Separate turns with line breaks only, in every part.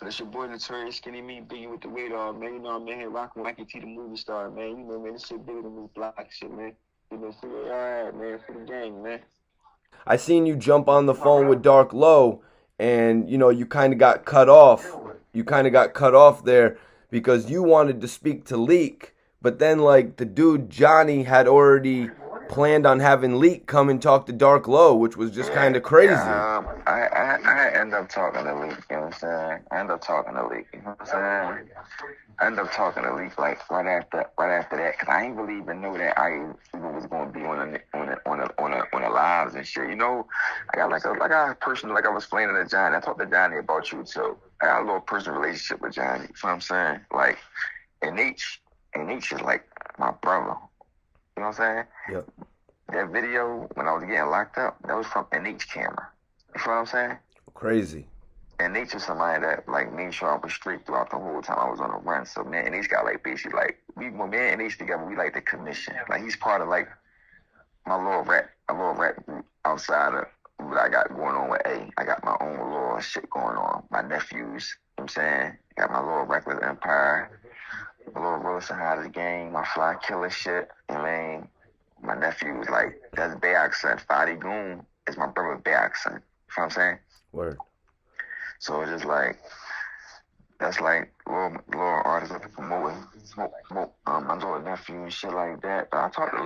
That's your boy Notorious Skinny Me, Biggie with the weight off, man. You know I'm in here rocking like T the movie star, man. You know, man, this shit bigger than this block shit, man. You know, for the alright, man, for the gang, man.
I seen you jump on the phone with Dark Low, and you kind of got cut off. You kind of got cut off there because you wanted to speak to Leak, but then like the dude Johnny had already planned on having Leak come and talk to Dark Low, which was just kind of crazy.
I end up talking to Leak, you know what I'm saying? I end up talking to Leak, you know what I'm saying? I ended up talking to Leak like right after that, cause I ain't really even know that I even was gonna be on the lives and shit. You know, I got a personal, like I was explaining to Johnny. I talked to Johnny about you too. I got a little personal relationship with Johnny. You know what I'm saying? Like, and H is like my brother. You know what I'm saying?
Yep.
That video when I was getting locked up, that was from NH camera. You know what I'm saying?
Crazy.
And Nature's somebody that like made sure I was straight throughout the whole time I was on the run. So man, and he's got like basically like when me and H together, we like the commission. Like he's part of like my a little rap group outside of what I got going on with A. I got my own little shit going on. My nephews, you know what I'm saying? Got my little reckless empire, my little Wilson High of the game, my fly killer shit. I mean, my nephews like that's Bayok son. Fadi Goon is my brother Bayok son. You know what I'm saying?
Word.
So it's just like that's like little artists like promoting smoke my little nephew and shit like that. But I talked to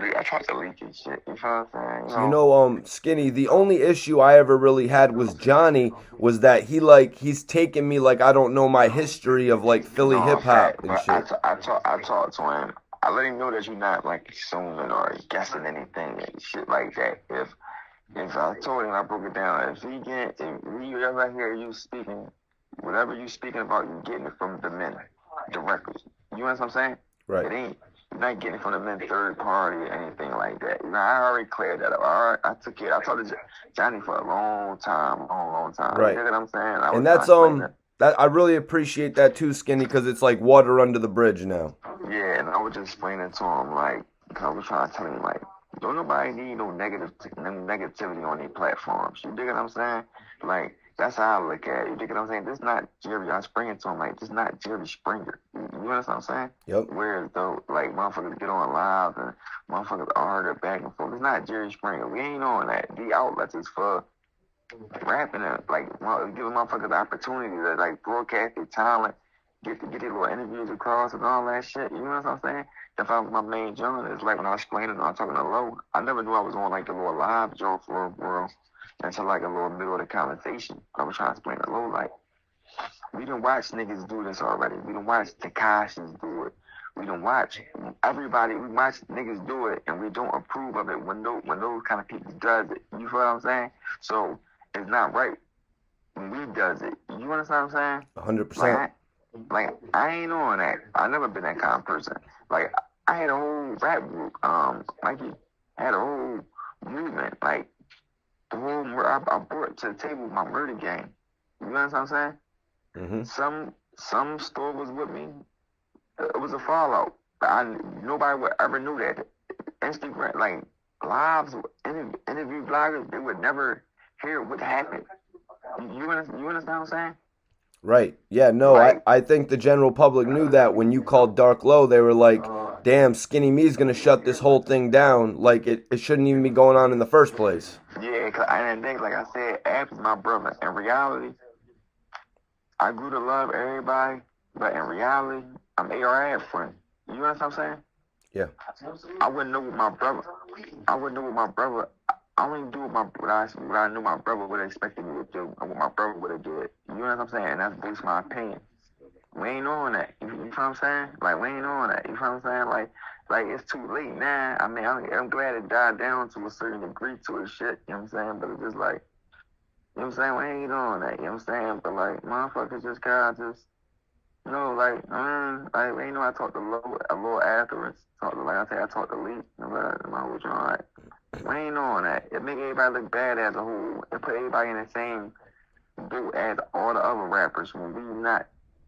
Leak and shit. You know what I'm saying?
Skinny, the only issue I ever really had was Johnny was that he's taking me like I don't know my history of like Philly
No,
hip hop
fact.
and
But
shit.
I talked to him. I let him know that you're not like assuming or guessing anything and shit like that. If I told him, I broke it down. If we ever hear you speaking, whatever you speaking about, you getting it from the men directly. You know what I'm saying?
Right.
It ain't. You're not getting it from the men third party or anything like that. You know, I already cleared that up. I took care. I talked to Johnny for a long time, long time. You
Right.
know what I'm saying? I
And
was trying to explain that.
that I really appreciate that too, Skinny, because it's like water under the bridge now.
Yeah, and I was just explaining to him like, cause I was trying to tell him like, don't nobody need no negativity on their platforms. You dig what I'm saying? Like that's how I look at it. You dig what I'm saying? This not Jerry. I was bringing to him like this not Jerry Springer. You know what I'm saying?
Yep.
Whereas though, like motherfuckers get on live and motherfuckers argue back and forth. It's not Jerry Springer. We ain't on that. The outlets is for rapping and like giving motherfuckers the opportunity to like broadcast their talent, get their little interviews across and all that shit. You know what I'm saying? If I was my main joint, it's like when I was explaining, I was talking to Low. I never knew I was on like the little live joke for a world until like a little middle of the conversation. I was trying to explain to Low like we done watch niggas do this already. We done watch Takashis do it. We done watch everybody. We watch niggas do it, and we don't approve of it when those kind of people does it. You feel what I'm saying? So it's not right when we does it. You understand what I'm saying?
100%.
Like I ain't on that. I never been that kind of person. Like I had a whole rap group. Mikey had a whole movement. Like the whole I brought to the table my murder game. You know what I'm saying?
Mm-hmm.
Some store was with me. It was a fallout. Nobody would ever knew that. Instagram, like lives, interview bloggers, they would never hear what happened. You understand what I'm saying?
Right. Yeah, no,
Like,
I think the general public knew that when you called Dark Low, they were like, damn, Skinny Me's gonna shut this whole thing down. Like it shouldn't even be going on in the first place.
yeah, cause I didn't think, like I said, Ab is my brother. In reality, I grew to love everybody, but in reality, I'm AR friend. You know what I'm saying?
Yeah.
I wouldn't know what my brother. I wouldn't know what my brother. I only do what I knew my brother would have expected me to do, and what my brother would have did. You know what I'm saying? And that's based my opinion. We ain't on that. You know what I'm saying? Like we ain't on that. You know what I'm saying? Like it's too late now. I mean, I'm glad it died down to a certain degree to a shit. You know what I'm saying? But it's just like, you know what I'm saying? We ain't on that. You know what I'm saying? But like, motherfuckers just gotta just, like we ain't know I talked to a little afterwards. Like I said, I talked to Lee. My whole joint. We ain't on that. It make everybody look bad as a whole. It put everybody in the same boat as all the other rappers when we not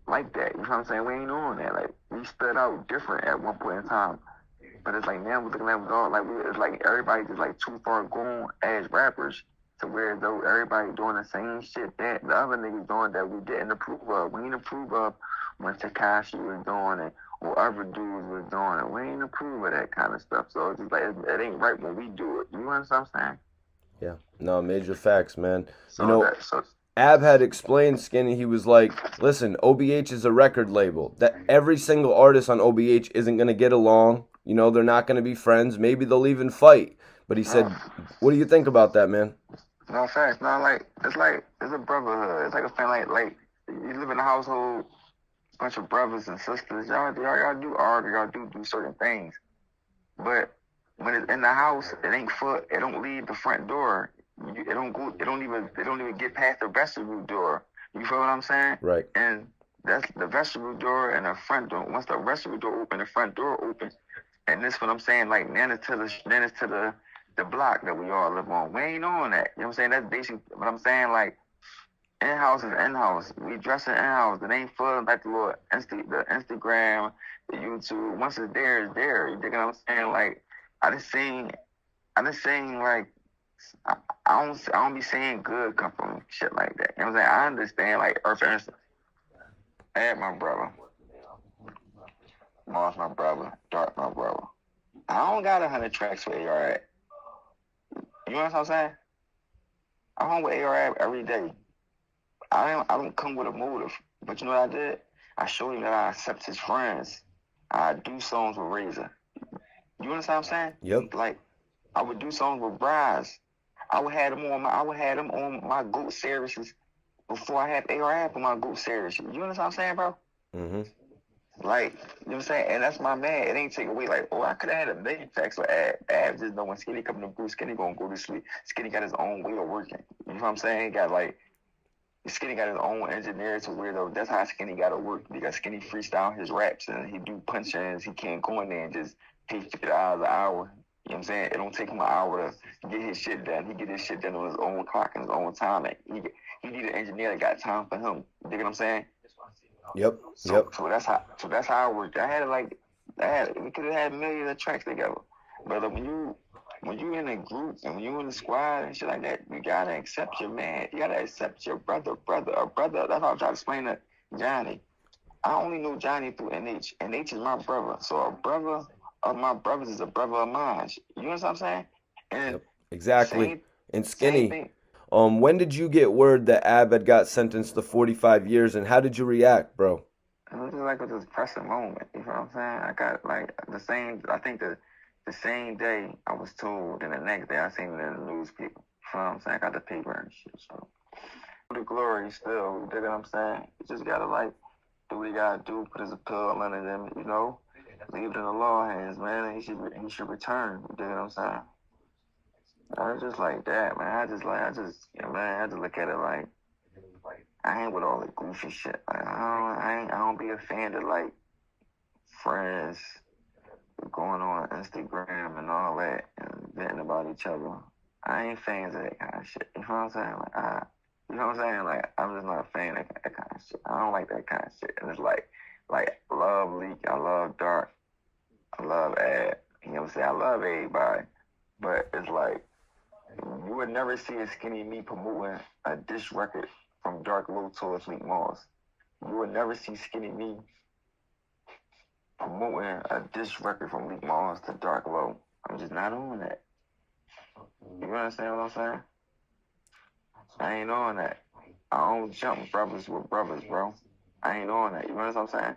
like that. You know what I'm saying? We ain't on that. Like we stood out different at one point in time. But it's like now we're looking at it all like it's like everybody just like too far gone as rappers. to where though everybody doing the same shit that the other niggas doing that we didn't approve of. We didn't approve of when Takashi was doing it or other dudes was doing it. We ain't approve of that kind of stuff. So it's just like it ain't right when we do it. You know what I'm saying?
Yeah. No, major facts, man.
So
You know,
that so
Ab had explained, Skinny, he was like, listen, OBH is a record label. That every single artist on OBH isn't going to get along. You know, they're not going to be friends. Maybe they'll even fight. But he said, what do you think about that, man?
no facts. No, like it's a brotherhood. It's like a family. Like you live in a household, bunch of brothers and sisters. Y'all do argue. Y'all do certain things. But when it's in the house, it ain't foot. It don't leave the front door. It don't go. It don't even get past the vestibule door. You feel what I'm saying?
Right.
And that's the vestibule door and the front door. Once the vestibule door open, the front door open. And this what I'm saying. Like then it's to the block that we all live on. We ain't on that. You know what I'm saying? That's basically what I'm saying. Like in-house is in-house. We dress in-house. It ain't for like the Instagram, the YouTube. Once it's there, it's there. You dig what I'm saying? Like I just seen like I don't be saying good come from shit like that. You know what I'm saying? I understand like for instance, I had my brother, Mars my brother, Dark my brother. I don't got 100 tracks for AR. You know what I'm saying? I'm home with AR every day. I don't come with a motive. But you know what I did? I showed him that I accept his friends. I do songs with Razor. You understand what I'm saying?
Yep.
Like I would do songs with Bryce. I would have them on my GOAT services before I had AR on my GOAT services. You understand what I'm saying, bro?
Mm-hmm.
Like, you know what I'm saying? And that's my man. It ain't take away like, oh, I could have had a million tracks with Ab. Ab just know when Skinny coming to booth, Skinny gonna go to sleep. Skinny got his own way of working. You know what I'm saying? He got like Skinny got his own engineer to where though that's how Skinny gotta work because Skinny freestyle his raps and he do punch-ins. He can't go in there and just pay $50 an hour. You know what I'm saying? It don't take him an hour to get his shit done. He get his shit done on his own clock and his own time. And he need an engineer that got time for him. You dig what I'm saying?
Yep.
So that's how I worked. We could have had millions of tracks together. But when you in a group and when you in a squad and shit like that, you gotta accept your man. You gotta accept your brother. A brother. That's how I'm trying to explain to Johnny. I only know Johnny through NH. NH is my brother. So a brother of my brothers is a brother of mine. You know what I'm saying? And
yep. Exactly. And Skinny,
thing.
When did you get word that Ab had got sentenced to 45 years and how did you react, bro?
It was like a depressing moment. You know what I'm saying? I got like the same day I was told, and the next day I seen it in the newspaper. You know what I'm saying? I got the paper and shit. So the glory still, you dig what I'm saying? You just gotta like do what you gotta do, put his appeal under them, you know, leave it in the law hands, man, and he should return. You dig what I'm saying? I was just like that, man. I just look at it like I ain't with all the goofy shit. Like I don't be a fan of like friends going on Instagram and all that and venting about each other. I ain't fans of that kind of shit. You know what I'm saying? You know what I'm saying? Like I'm just not a fan of that kind of shit. I don't like that kind of shit. And it's like I love Leak, I love Dark, I love Ad. You know what I'm saying? I love everybody, but it's like you would never see a Skinny me promoting a diss record from Dark Low towards Leak Moss. You would never see Skinny me promoting a diss record from Leak Moss to Dark Low. I'm just not on that. You understand what I'm saying? I ain't on that. I don't jump brothers with brothers, bro. I ain't on that. You understand what I'm saying?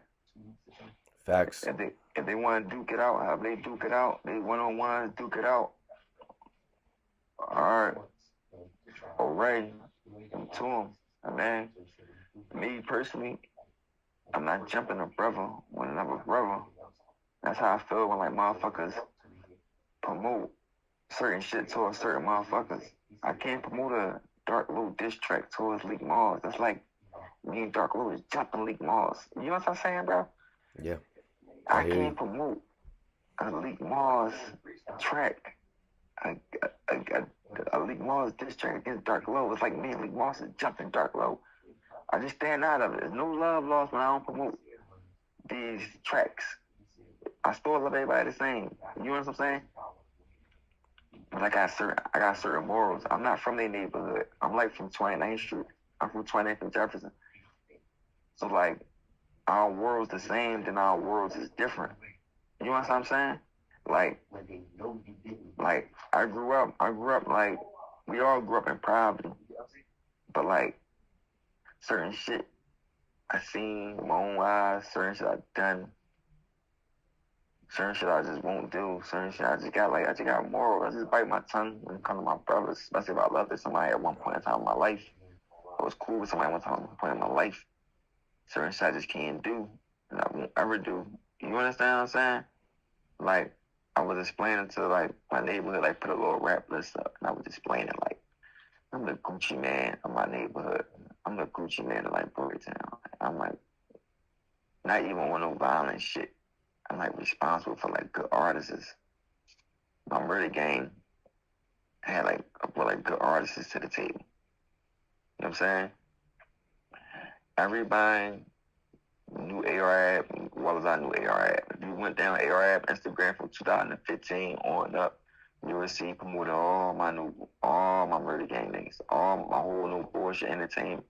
Facts.
If they want to duke it out, however they duke it out, they one-on-one duke it out. All right. Alright. To him. And man, me personally, I'm not jumping a brother with another brother. That's how I feel when like motherfuckers promote certain shit towards certain motherfuckers. I can't promote a Dark Low diss track towards Leak Mars. That's like me and Dark Low is jumping Leak Mars. You know what I'm saying, bro?
Yeah.
I can't promote a Leak Mars track. A Leak Mars diss track against Dark Low. It's like me and Leak Mars is jumping Dark Low. I just stand out of it. There's no love lost when I don't promote these tracks. I still love everybody the same. You know what I'm saying? But I got certain morals. I'm not from their neighborhood. I'm like from 29th Street. I'm from 29th and Jefferson. So like our world's the same, then our worlds is different. You know what I'm saying? Like I grew up like we all grew up in poverty. But like certain shit I seen with my own eyes, certain shit I done, certain shit I just won't do, certain shit I just got morals. I just bite my tongue when it comes to my brothers, especially if I loved somebody at one point in time in my life. I was cool with somebody at one point in my life. Certain shit I just can't do and I won't ever do. You understand what I'm saying? Like I was explaining to like my neighborhood, like put a little rap list up and I was explaining like I'm the Gucci man of my neighborhood. I'm the Gucci man of like Boytown. I'm like not even on no violent shit. I'm like responsible for like good artists. My murder game had like brought like good artists to the table. You know what I'm saying? Everybody knew AR Ab, well as I knew AR Ab. If you went down AR Ab Instagram from 2015 on up, you would see promoting all my murder gang niggas, all my whole new bullshit entertainment.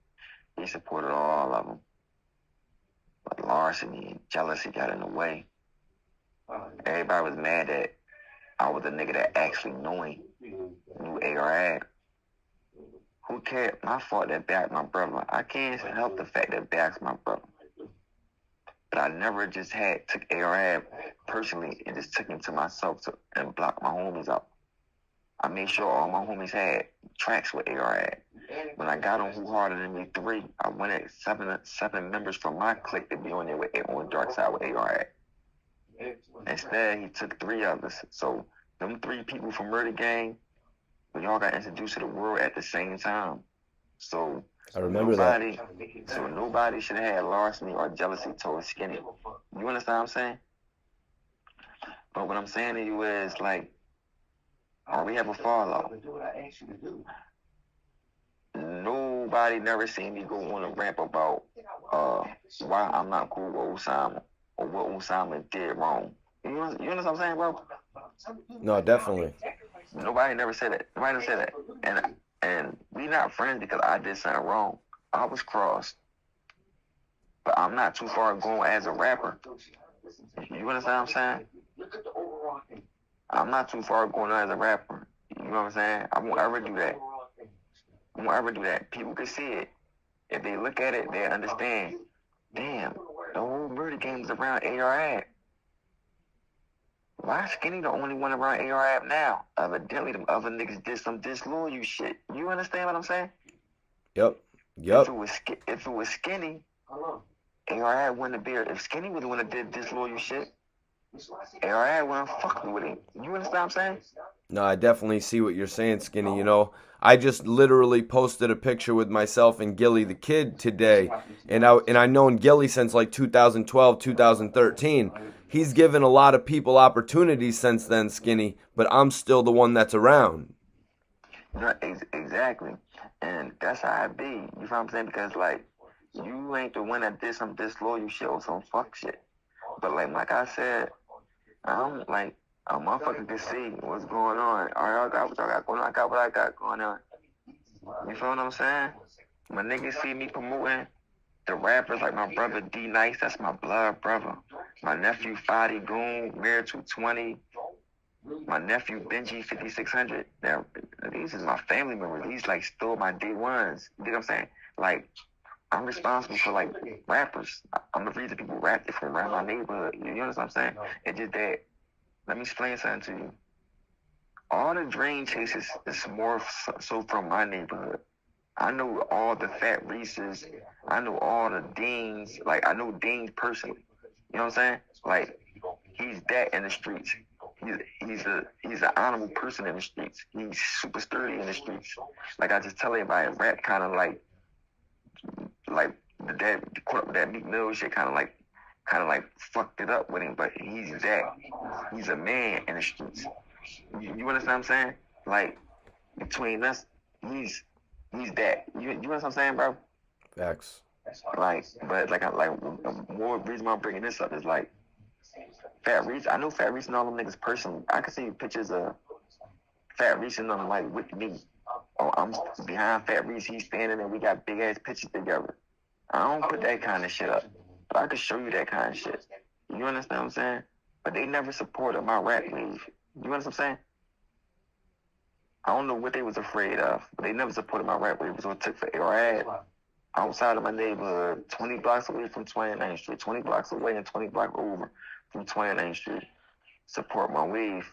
He supported all of them. But larceny and jealousy got in the way. Everybody was mad that I was a nigga that actually knew AR Ab. Who cared? My fault that backed my brother. I can't help the fact that backs my brother. But I never just took AR Ab personally and just took him to myself and blocked my homies out. I made sure all my homies had tracks with AR Ab. When I got on Who Harder Than Me 3, I went at seven members from my clique to be on there on Dark Side with AR Ab. Instead, he took 3 others. So them 3 people from Murder Gang, we all got introduced to the world at the same time. So
I remember that.
So nobody should have had larceny or jealousy towards Skinny. You understand what I'm saying? But what I'm saying to you is like, we have a fallout. Nobody never seen me go on a rant about why I'm not cool with Osama or what Osama did wrong. You understand what I'm saying, bro?
No, definitely.
Nobody never said that. Nobody never said that. And we not friends because I did something wrong. I was crossed. But I'm not too far gone as a rapper. You understand what I'm saying? I'm not too far going as a rapper. You know what I'm saying? I won't ever do that. I won't ever do that. People can see it. If they look at it, they understand. Damn, the whole murder game is around AR Ab. Why Skinny the only one around AR Ab now? Evidently, them other niggas did some disloyal shit. You understand what I'm saying?
Yep.
If it was Skinny, AR Ab wouldn't have been. If Skinny was the one that did disloyal shit, AR Ab wouldn't fuck with him. You understand what I'm saying?
No, I definitely see what you're saying, Skinny. You know, I just literally posted a picture with myself and Gilly the Kid today, and I've known Gilly since like 2012, 2013. He's given a lot of people opportunities since then, Skinny, but I'm still the one that's around.
Exactly, and that's how I be. You know what I'm saying? Because like, you ain't the one that did some disloyal shit or some fuck shit. But like I said, I'm like, a motherfucker can see what's going on. All y'all got what y'all got going on. I got what I got going on. You feel what I'm saying? My niggas see me promoting the rappers like my brother D Nice, that's my blood brother. My nephew Fadi Goon, Mirror 220. My nephew Benji 5600. Now, these is my family members. These like still my day ones. You know what I'm saying? Like, I'm responsible for like rappers. I'm the reason people rap it from around my neighborhood. You know what I'm saying? It's just that. Let me explain something to you. All the dream chases is more so from my neighborhood. I know all the Fat Reeses. I know all the Deans. Like, I know Dean personally. You know what I'm saying? Like, he's that in the streets. He's an honorable person in the streets. He's super sturdy in the streets. Like I just tell everybody, rap kind of like that Meek Mill shit kind of like fucked it up with him. But he's that. He's a man in the streets. You understand what I'm saying? Like between us, he's that. You know what I'm saying, bro?
Facts.
Like, but more reason why I'm bringing this up is like Fat Reese. I know Fat Reese and all them niggas personally. I can see pictures of Fat Reese and them like with me. Oh, I'm behind Fat Reese. He's standing and we got big ass pictures together. I don't put that kind of shit up, but I could show you that kind of shit. You understand what I'm saying? But they never supported my rap wave. You understand what I'm saying? I don't know what they was afraid of, but they never supported my rap wave. So it took for Arad outside of my neighborhood, 20 blocks away from 29th Street, 20 blocks away and 20 blocks over from 29th Street, support my wave.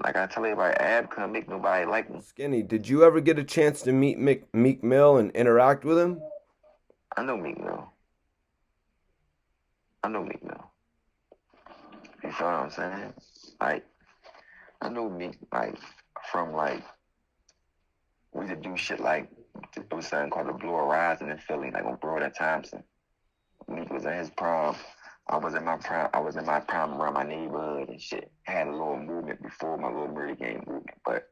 Like I tell everybody, Ab couldn't make nobody like me.
Skinny, did you ever get a chance to meet Meek Mill and interact with him?
I know Meek Mill. I know Meek Mill. You feel what I'm saying? Like, I know Meek, like, from, like, we used to do shit like, it was something called the Blue Horizon in Philly, like on Broad and Thompson. Meek was in his prom. I was in my prime around my neighborhood and shit. I had a little movement before my little murder game movement, but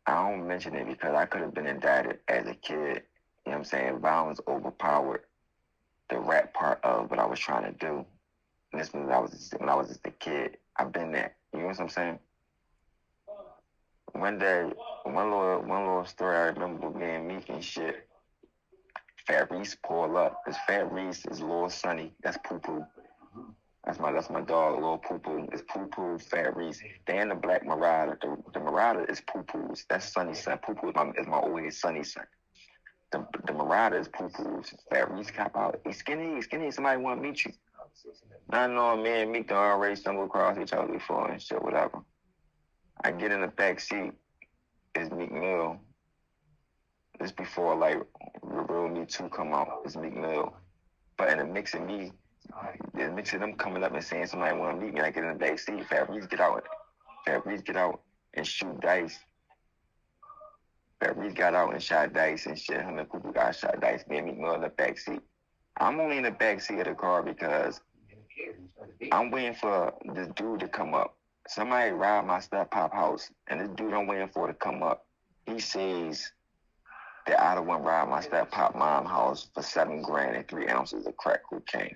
I don't mention it because I could have been indicted as a kid. You know what I'm saying? Violence overpowered the rap part of what I was trying to do. And this was when I was just a kid. I've been there. You know what I'm saying? One day, one little story I remember being Meek and shit. Fat Reese pull up. It's Fat Reese, is Lil Sonny. That's Poo Poo. That's my dog, Lil Poo Poo. It's Poo Poo, Fat Reese. They and the Black Marauder. The Marauder is Poo Poo's. That's Sonny's son. Poo Poo is my old Sonny's son. The Marauder is Poo Poo's. Fat Reese cop out. Hey, skinny, somebody want to meet you. I know me and Meek done already stumbled across each other before and shit, whatever. I get in the back seat. It's Meek Mill. This before like Real Me 2 come out. It's Meek Mill. But in the mix of me, the mix of them coming up and saying somebody want to meet me, I get in the back seat. Fat Reese get out and shoot dice. Fat Reese got out and shot dice and shit. Him and people got shot dice. Me and Meek Mill in the back seat. I'm only in the back seat of the car because I'm waiting for this dude to come up. Somebody robbed my step pop house, and this dude I'm waiting for to come up. He says that I the one robbed my step pop mom house for $7 grand and 3 ounces of crack cocaine.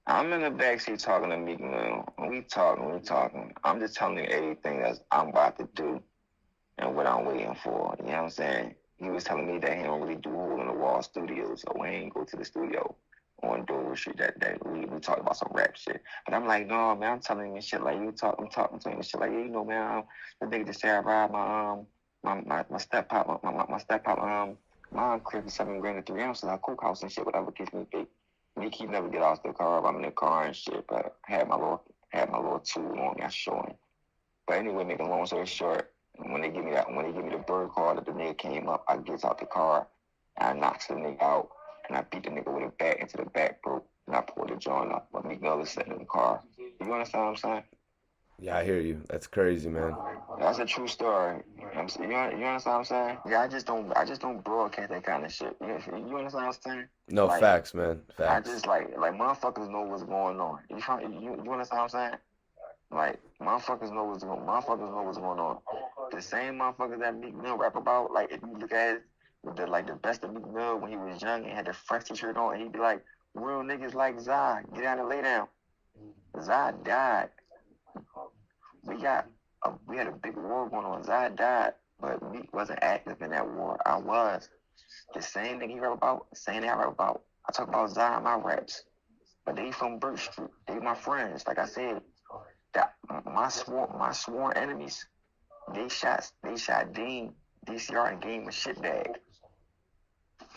I'm in the backseat talking to Meek Mill. We talking. I'm just telling you everything that I'm about to do and what I'm waiting for. You know what I'm saying? He was telling me that he don't really do hole in the wall studios, so we ain't go to the studio on Dover Street that day. We talked about some rap shit. But I'm like, no, man, I'm telling him shit like I'm talking to him shit like, yeah, you know, man, the nigga just said I robbed my step pop mom crib for $7 grand and 3 ounces of coke house and shit, whatever case may be. Meek, he never get out the car. I'm in the car and shit, but I had my little tool on me, I show him. But anyway, make a long story short, when they give me the bird call that the nigga came up, I gets out the car and I knocks the nigga out and I beat the nigga with a bat into the back broke and I pulled the joint up. But Meek Mill is sitting in the car. You understand what I'm saying?
Yeah, I hear you. That's crazy, man.
That's a true story. You understand what I'm saying? Yeah, I just don't broadcast that kind of shit. You understand what I'm saying?
No,
like,
facts, man. Facts.
I just like motherfuckers know what's going on. You understand what I'm saying? Like motherfuckers know what's going on. The same motherfuckers that Meek Mill rap about, like if you look at it, with the best of Meek Mill when he was young and had the fresh t-shirt on, and he'd be like, real niggas like Zah, get down and lay down. Zah died. We had a big war going on. Zah died, but Meek wasn't active in that war. I was. The same thing he rap about, the same thing I rap about. I talk about Zah in my raps, but they from Birch Street. They my friends. Like I said, that my sworn enemies. They shot Dean, DCR, and gave him a shit bag.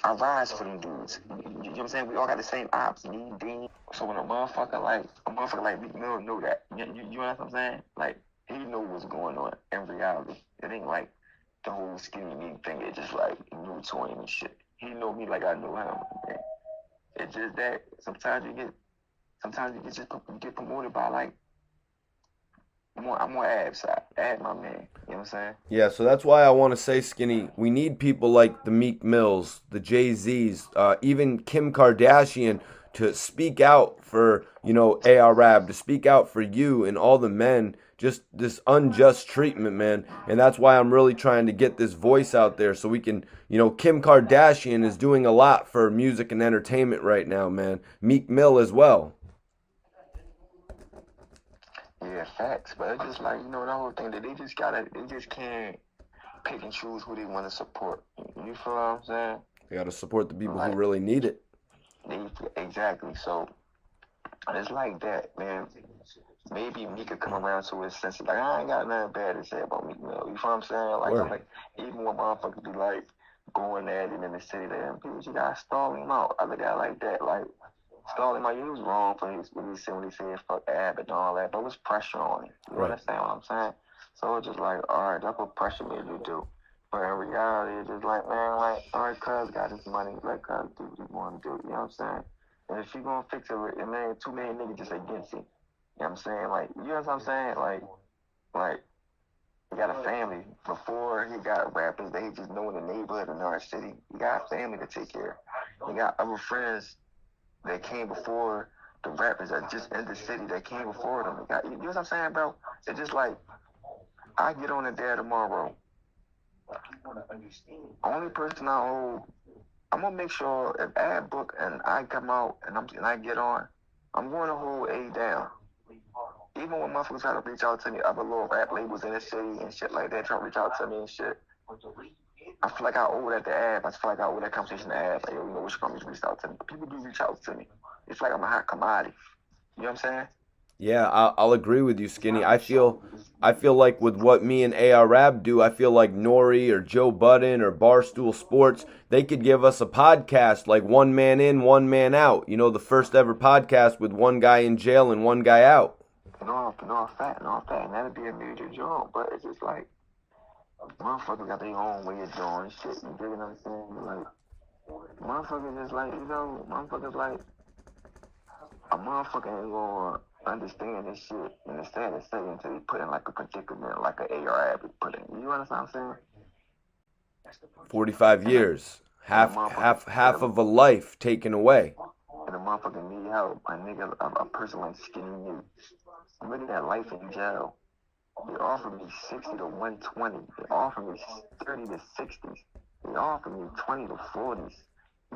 I rise for them dudes. You know what I'm saying? We all got the same ops. Me, Dean. So when a motherfucker like Meek Mill know that, you know what I'm saying? Like, he know what's going on in reality. It ain't like the whole skinny Meek thing. It's just like new to him and shit. He know me like I know him. Man. It's just that sometimes you get promoted by like, I'm more Ab side. Ab my man. You know what I'm saying?
Yeah, so that's why I want to say, Skinny, we need people like the Meek Mills, the Jay-Z's, even Kim Kardashian to speak out for, ARAB, to speak out for you and all the men, just this unjust treatment, man. And that's why I'm really trying to get this voice out there so we can, Kim Kardashian is doing a lot for music and entertainment right now, man. Meek Mill as well.
Yeah, facts. But it's just like, the whole thing that they just can't pick and choose who they want to support. You feel what I'm saying?
You got to support the people who
Like,
really need it.
exactly. So it's like that, man. Maybe me could come around to his senses. Like, I ain't got nothing bad to say about me. You feel what I'm saying? Like,
Word.
I'm like, even when motherfuckers be like going at it in the city, there, people, you gotta stall him out. I look at it like that. Like, stall him out. He was wrong for when he said fuck Abbott and all that, but it was pressure on him. You
Right.
understand what I'm saying? So it's just like, all right, that's what pressure made you do. But in reality, it's just like, man, like, all right, cuz got his money. Let cuz do what he want to do. You know what I'm saying? And if you gonna fix it, and man, too many niggas just against him. You know what I'm saying? Like, you know what I'm saying? Like, he got a family. Before he got rappers that he just know in the neighborhood in our city. He got a family to take care of. He got other friends that came before the rappers that just in the city that came before them. He got, you know what I'm saying, bro? It's just like, I get on the day tomorrow. Only person I owe, I'm gonna make sure if ad book and I come out and I get on, I'm going to hold A down. Even when motherfuckers try to reach out to me, other little rap labels in the city and shit like that, try to reach out to me and shit. I feel like I owe that to Ab. I feel like I owe that conversation to Ab. Like, which companies reached out to me. But people do reach out to me. It's like I'm a hot commodity. You know what I'm saying?
Yeah, I'll agree with you, Skinny. I feel like with what me and AR Rab do, I feel like Nori or Joe Budden or Barstool Sports, they could give us a podcast like one man in, one man out. You know, the first ever podcast with one guy in jail and one guy out.
No, fact. And that'd be a major job. But it's just like, motherfuckers got their own way of doing shit. You dig what I'm saying? Like, motherfuckers just like, motherfuckers like, a motherfucker ain't gonna understand this shit in the saddest setting until he put in like a predicament, like an AR would put in. You understand what I'm saying?
45 years. Half of a life taken away.
And a motherfucker need help. A person like Skinny Me. Look at that life in jail. They offered me 60 to 120. They offered me 30 to 60s. They offered me 20 to 40s.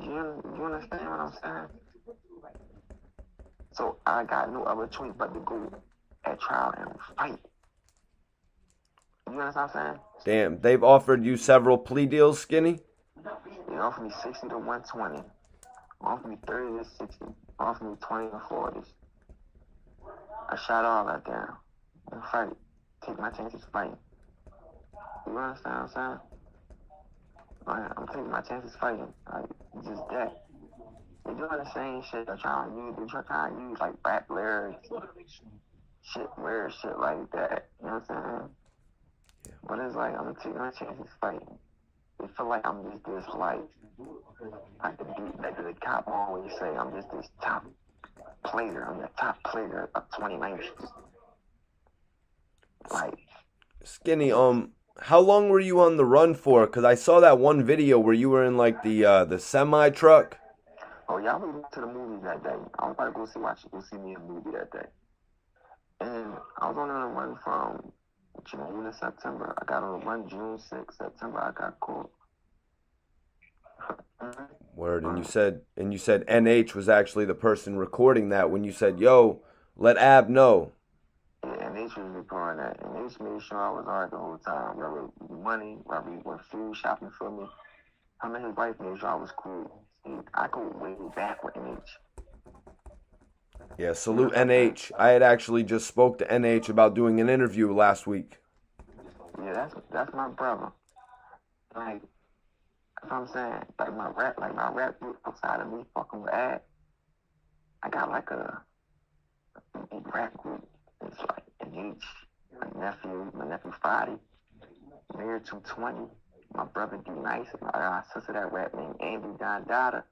You understand what I'm saying? So I got no other choice but to go at trial and fight. You understand what I'm saying?
Damn, they've offered you several plea deals, Skinny?
They offered me 60 to 120. Offered me 30 to 60. Offered me 20 to 40s. I shot all that down and fight. Take my chances fighting. You understand what I'm saying? Like, I'm taking my chances fighting. Like, just that. They're doing the same shit. They're trying to use like rap lyrics, shit, weird shit like that. You know what I'm saying?
Yeah.
But it's like, I'm taking my chances fighting. They feel like I'm just this, like the cop always say, I'm just this top player. I'm the top player of 2019. Like,
Skinny, how long were you on the run for? Because I saw that one video where you were in like the semi truck.
oh yeah, I went to the movies that day. I was about to go see me a movie that day. And I was on the run from June to September. I got on the run June 6th. September I got caught.
Word, and you said NH was actually the person recording that when you said, "Yo, let Ab know."
Yeah, and they was recording that. And they just made sure I was alright the whole time. Whether money, whether he went food shopping for me. Him and his wife made sure I was cool. And I go way back with NH.
Yeah, salute NH. I had actually just spoke to NH about doing an interview last week.
Yeah, that's my brother. Like, that's what I'm saying. Like my rap group outside of me fucking with Ad. I got like a big rap group. It's like NH, my nephew Fadi, Mayor 220, my brother D Nice, my sister that rap named Andy Don Dada,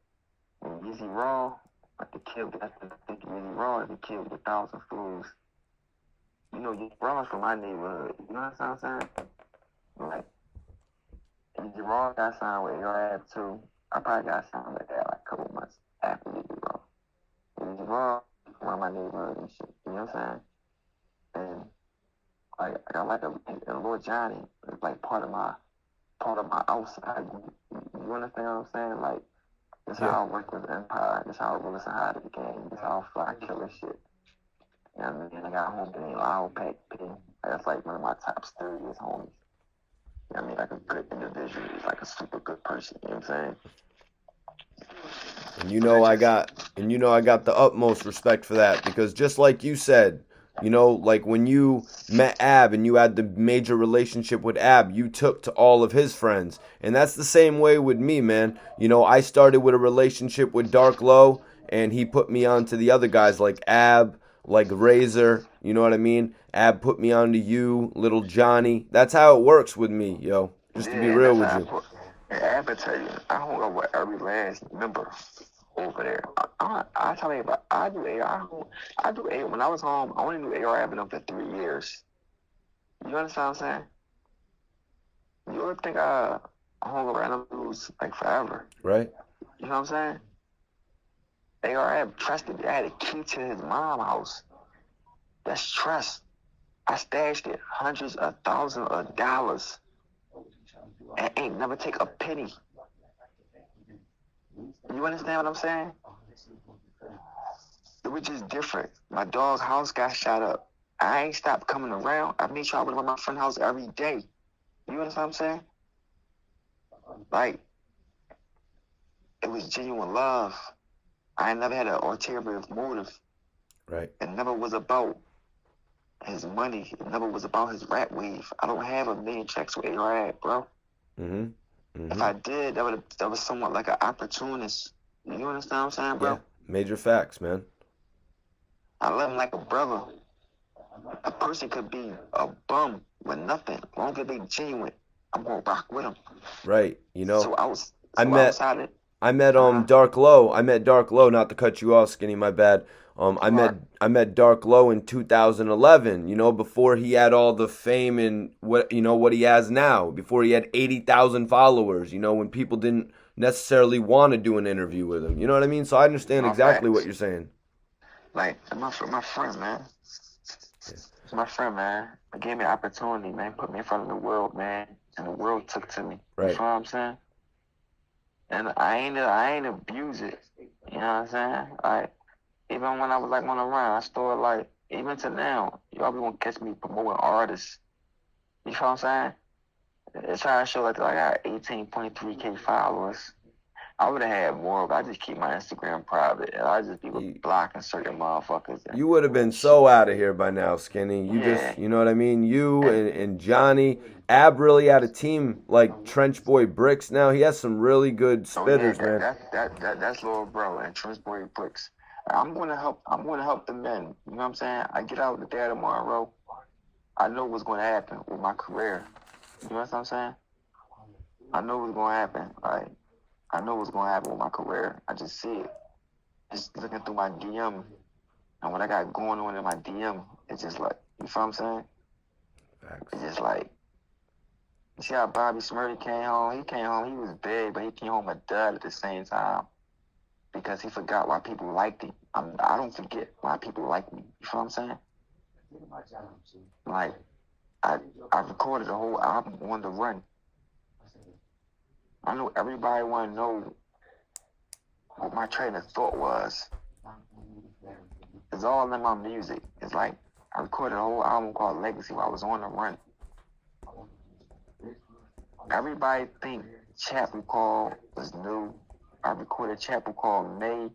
and Yeezy Raw. Like the kid, I think Yeezy Raw is the kid with 1,000 fools. You know, Yeezy Raw is from my neighborhood. You know what I'm saying? Like, Yeezy Raw got signed with AR too. I probably got signed with that like a couple months after Yeezy Raw. Yeezy Raw around my neighborhood and shit. You know what I'm saying? And like I got like a Lord Johnny is like part of my outside. You understand what I'm saying? Like, this is how I work with Empire. This is how I really hide the game. This is how I fly killer shit. You know what I mean? I got a homie named Lyle Pack P. That's like one of my top 30 homies. You know what I mean? Like a good individual. He's like a super good person. You know what I'm saying?
And I got the utmost respect for that because just like you said, like when you met Ab and you had the major relationship with Ab, you took to all of his friends. And that's the same way with me, man. I started with a relationship with Dark Low and he put me on to the other guys like Ab, like Razor, you know what I mean? Ab put me on to you, Little Johnny. That's how it works with me, yo. Just to be
Yeah,
real
that's
with
how I
you.
put. And I have to tell you, I hung up with every last member over there. I tell you about, I do AR. I do AR. When I was home, I only knew AR having up for 3 years. You understand what I'm saying? You would think I hung around them dudes like forever.
Right?
You know what I'm saying? AR had trusted me. I had a key to his mom's house. That's trust. I stashed it hundreds of thousands of dollars and ain't never take a penny. You understand what I'm saying? It was just different. My dog's house got shot up. I ain't stopped coming around. I made sure I was at my friend's house every day. You understand what I'm saying? Like, it was genuine love. I never had an ulterior motive.
Right.
It never was about his money. It never was about his rat wave. I don't have a million checks with A-Rad, bro. If I did, that was somewhat like an opportunist. You understand what I'm saying, bro?
Yeah. Major facts, man.
I love him like a brother. A person could be a bum with nothing. As long as they genuine, I'm gonna rock with them.
Right.
I
met Dark Low. I met Dark Low, not to cut you off, Skinny, my bad. I met Dark Low in 2011, before he had all the fame and what he has now, before he had 80,000 followers, when people didn't necessarily want to do an interview with him. You know what I mean? So I understand exactly what you're saying.
Like my friend, man. It's my friend, man. It gave me an opportunity, man. Put me in front of the world, man. And the world took to me.
Right.
You know what I'm saying? And I ain't abuse it. You know what I'm saying? Like, even when I was like on the run, I started like, even to now, y'all be gonna catch me promoting artists. You know what I'm saying? It's trying to show like I got 18.3K followers. I would have had more, but I just keep my Instagram private. And I just be blocking certain motherfuckers.
You would have been so out of here by now, Skinny. You know what I mean? You and Johnny. Ab really had a team like Trench Boy Bricks now. He has some really good spitters, man.
That's little bro and Trench Boy Bricks. I'm gonna help the men. You know what I'm saying? I get out the day tomorrow. I know what's gonna happen with my career. You know what I'm saying? I know what's gonna happen. Like, I know what's gonna happen with my career. I just see it. Just looking through my DM and what I got going on in my DM, it's just like, you feel what I'm saying?
Facts.
It's just like, you see how Bobby Smurdy came home? He came home, he was big, but he came home a dud at the same time because he forgot why people liked him. I don't forget why people like me. You feel what I'm saying? Like, I recorded a whole album on the run. I know everybody want to know what my train of thought was. It's all in my music. It's like I recorded a whole album called Legacy while I was on the run. Everybody think Chapel Call was new. I recorded Chapel Call May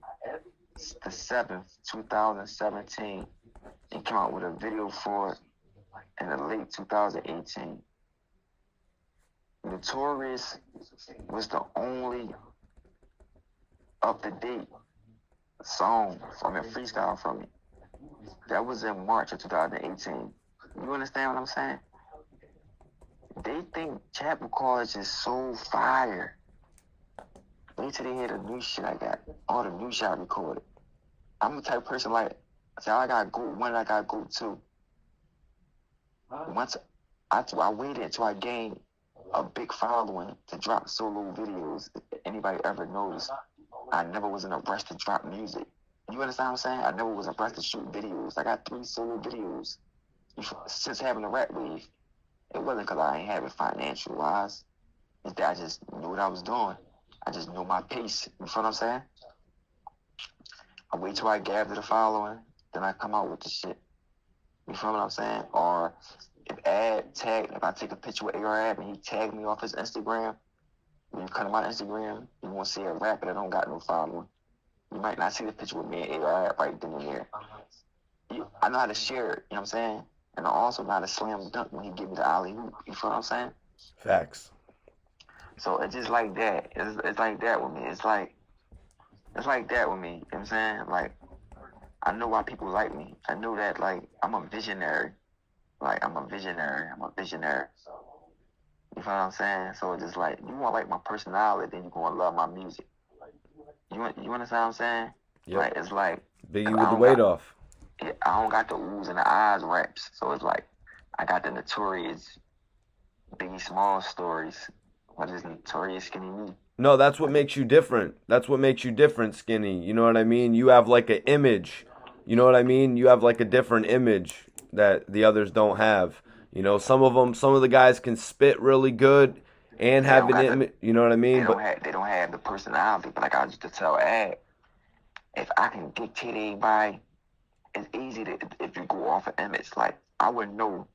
the 7th, 2017, and came out with a video for it in the late 2018. Notorious was the only up-to-date song from a freestyle from me. That was in March of 2018. You understand what I'm saying? They think Chapel Call is just so fire. Wait till they hear the new shit I got. All the new shit I recorded. I'm the type of person like, say I got go one, I got go two. Once I waited until I gained a big following to drop solo videos. If anybody ever knows, I never was in a rush to drop music. You understand what I'm saying? I never was in a rush to shoot videos. I got 3 solo videos since having a rap wave. It wasn't because I ain't have it financial wise. It's that I just knew what I was doing. I just knew my pace. You feel what I'm saying? I wait till I gather the following, then I come out with the shit. You feel what I'm saying? Or if I take a picture with AR and he tagged me off his Instagram, when you come to my Instagram, you won't see a rapper that don't got no following. You might not see the picture with me and AR right then and there. I know how to share it, you know what I'm saying? And I also know how to slam dunk when he give me the alley hoop. You feel what I'm saying?
Facts.
So it's just like that. It's like that with me. It's like that with me. You know what I'm saying? Like, I know why people like me. I know that, like, I'm a visionary. Like, I'm a visionary. You feel what I'm saying? So it's just like, you want to like my personality, then you're going to love my music. You understand what I'm saying?
Yep.
Like, it's like,
Biggie with the weight off.
I don't got the oohs and the eyes raps. So it's like, I got the notorious Biggie Small stories. What is notorious Skinny Me?
No, that's what makes you different. That's what makes you different, Skinny. You know what I mean? You have like an image. You know what I mean? You have like a different image that the others don't have. You know, some of the guys can spit really good and have an image. You know what I mean?
They don't have the personality. But like I used to tell Ad, if I can dictate anybody, it's easy to if you go off an image. Like I would know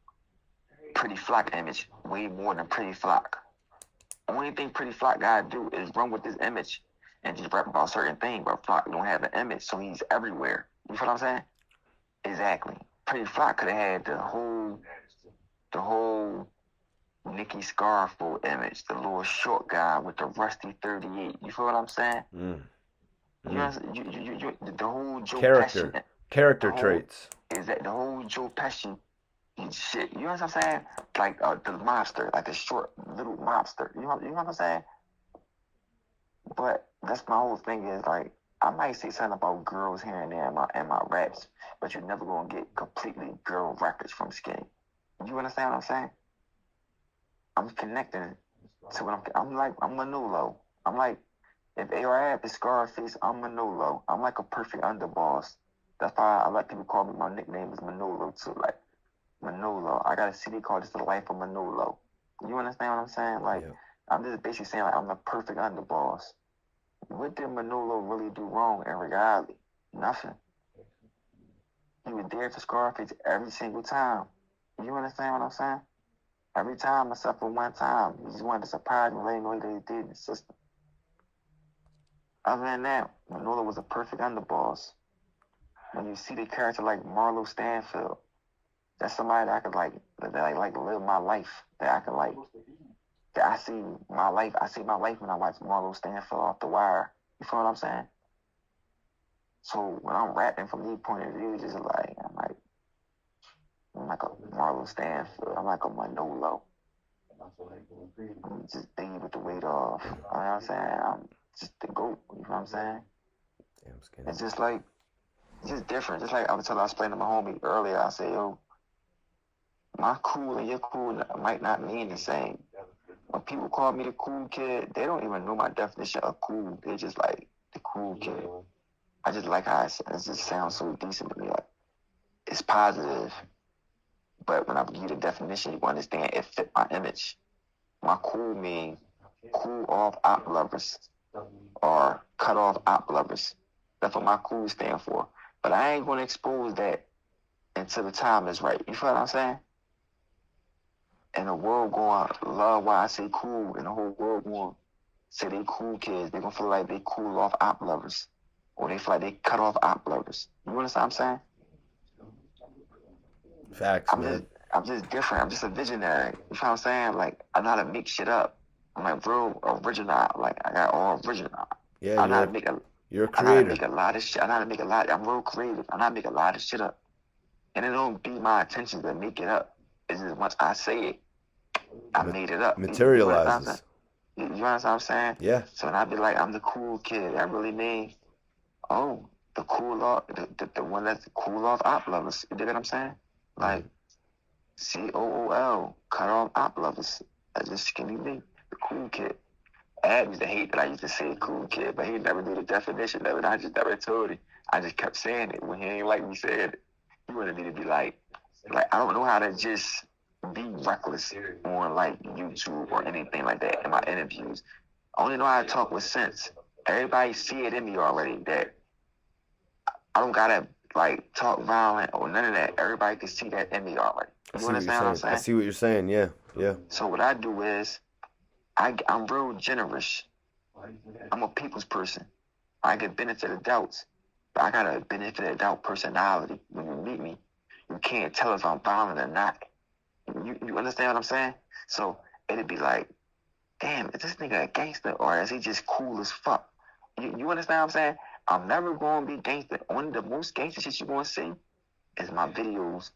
Pretty Flock image way more than Pretty Flock. Only thing Pretty Flock gotta do is run with this image and just rap about certain things. But Flock don't have an image, so he's everywhere. You feel what I'm saying? Exactly. Pretty Flock could have had the whole Nicky Scarfo image, the little short guy with the rusty 38. You feel what I'm saying? You know, the whole Joe Pesci.
Character traits.
Is that the whole Joe Pesci shit? You know what I'm saying? Like the mobster, like the short little mobster. You know what I'm saying? But that's my whole thing is like I might say something about girls here and there in my raps, but you're never gonna get completely girl records from Skinny. You understand what I'm saying? I'm connecting to what I'm Manolo. I'm like if AR is Scarface, I'm Manolo. I'm like a perfect underboss. That's why I let people call me. My nickname is Manolo too. Like Manolo. I got a CD called Just the Life of Manolo. You understand what I'm saying? Like I'm just basically saying like I'm the perfect underboss. What did Manolo really do wrong in reality? Nothing. He was there for Scarface every single time. You understand what I'm saying? Every time except for one time. He just wanted to surprise me and let him know that he did in the system. Other than that, Manolo was a perfect underboss. When you see the character like Marlo Stanfield, that's somebody that I could like live my life. That I could like that I see my life. I see my life when I watch Marlo Stanfield off The Wire. You feel what I'm saying? So when I'm rapping from the point of view, just like I'm like a Marlo Stanfield. I'm like a Manolo. I'm just Biggie with the weight off. You know what I'm saying? I'm just the GOAT. You know what I'm saying? Damn, it's just like it's just different. Just like I was explaining to my homie earlier, I say, yo, my cool and your cool might not mean the same. When people call me the cool kid, they don't even know my definition of cool. They're just like the cool kid. I just like how it just sounds so decent to me. Like it's positive, but when I give you the definition, you understand it fit my image. My cool mean cool off op lovers or cut off op lovers. That's what my cool stand for. But I ain't gonna expose that until the time is right. You feel what I'm saying? And the world going love why I say cool, and the whole world going say they cool kids. They gonna feel like they cool off op lovers, or they feel like they cut off op lovers. You understand what I'm saying?
Facts, man.
I'm just different. I'm just a visionary. You feel what I'm saying? Like I know how to make shit up. I'm like real original. Like I got all original.
Yeah, you're a creator.
I know how to make a lot of shit. I know how to make a lot. I'm real creative. I know how to make a lot of shit up. And it don't be my intention to make it up. It's just once I say it, I made it up.
Materializes.
You understand what I'm saying?
Yeah.
So when I be like, I'm the cool kid, I really mean, oh, the cool off, the one that's cool off op lovers. You dig what I'm saying? Like, COOL, cut off op lovers. That's just Skinny me, the cool kid. Ad used to hate that I used to say cool kid, but he never knew the definition of it. I just never told him. I just kept saying it when he ain't like me said it. He wanted me to be like I don't know how to just be reckless on like YouTube or anything like that in my interviews. I only know how to talk with sense. Everybody see it in me already that I don't gotta like talk violent or none of that. Everybody can see that in me already. You understand what I'm saying?
I see what you're saying. Yeah, yeah.
So what I do is I'm real generous. I'm a people's person. I get benefit of doubts, but I got a benefit of doubt personality. When you meet me, you can't tell if I'm violent or not. You understand what I'm saying? So it'd be like, damn, is this nigga a gangster or is he just cool as fuck? You understand what I'm saying? I'm never going to be gangster. One of the most gangster shit you're going to see is my videos